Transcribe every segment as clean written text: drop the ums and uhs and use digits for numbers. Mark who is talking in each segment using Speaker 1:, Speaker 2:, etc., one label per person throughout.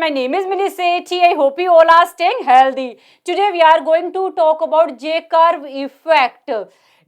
Speaker 1: my name is Millie Sethi. I hope you all are staying healthy. Today we are going to talk about J-curve effect.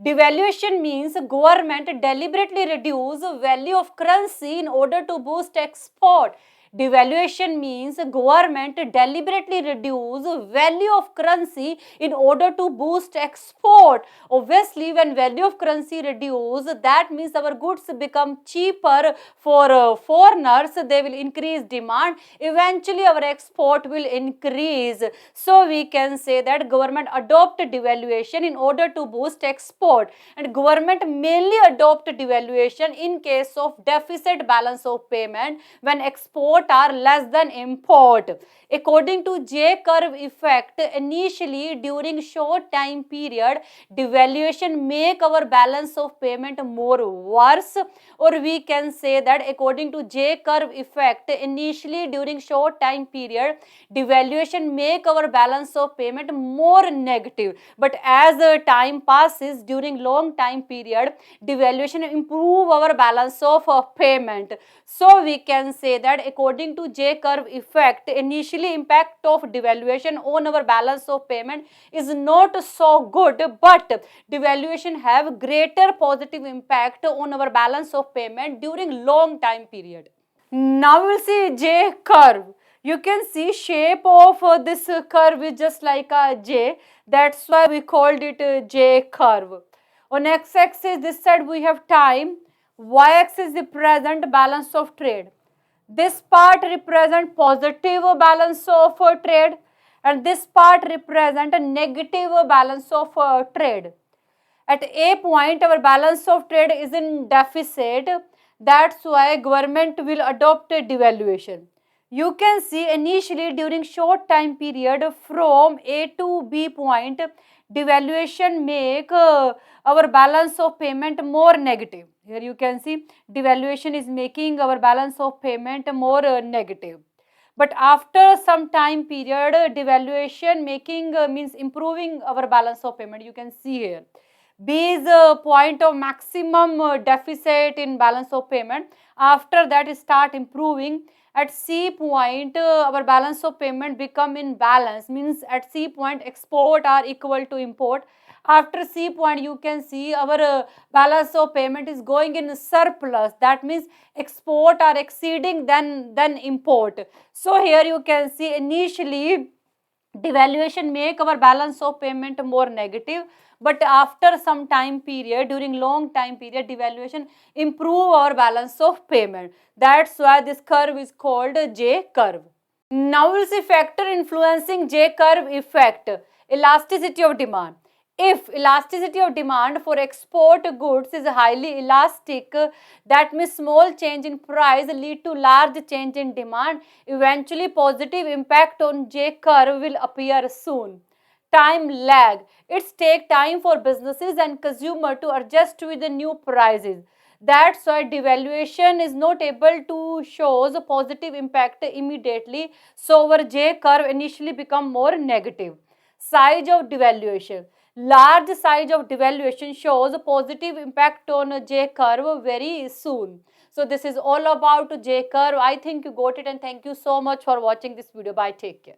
Speaker 1: Devaluation means government deliberately reduce value of currency in order to boost export. Devaluation means government deliberately reduce value of currency in order to boost export. Obviously, when value of currency reduce, that means our goods become cheaper for foreigners. They will increase demand. Eventually, our export will increase. So we can say that government adopt devaluation in order to boost export, and government mainly adopt devaluation in case of deficit balance of payment when export are less than import. According to J-curve effect, initially during short time period, devaluation make our balance of payment more worse, or we can say that according to J-curve effect, initially during short time period, devaluation make our balance of payment more negative. But as time passes during long time period, devaluation improve our balance of payment. So we can say that according to J-curve effect, initially impact of devaluation on our balance of payment is not so good, but devaluation have greater positive impact on our balance of payment during long time period. Now we will see J-curve. You can see shape of this curve is just like a J. That's why we called it J-curve. On x-axis this side we have time. Y-axis the present balance of trade. This part represent positive balance of trade, and this part represent a negative balance of trade. At a point our balance of trade is in deficit. That's why government will adopt a devaluation. You can see initially during short time period from A to B point, devaluation make our balance of payment more negative. Here you can see devaluation is making our balance of payment more negative. But after some time period, devaluation making means improving our balance of payment. You can see here. B is a point of maximum deficit in balance of payment. After that, it start improving. At C point, our balance of payment become in balance. Means at C point, export are equal to import. After C point, you can see our balance of payment is going in surplus. That means export are exceeding than import. So here you can see initially devaluation make our balance of payment more negative, but after some time period, during long time period, devaluation improve our balance of payment. That's why this curve is called J-curve. Now we'll see factor influencing J-curve effect. Elasticity of demand. If elasticity of demand for export goods is highly elastic, that means small change in price lead to large change in demand. Eventually positive impact on J-curve will appear soon. Time lag. It's take time for businesses and consumer to adjust with the new prices. That's why devaluation is not able to show the positive impact immediately. So our J-curve initially become more negative. Size of devaluation. Large size of devaluation shows a positive impact on J-curve very soon. So this is all about J-curve. I think you got it, and thank you so much for watching this video. Bye. Take care.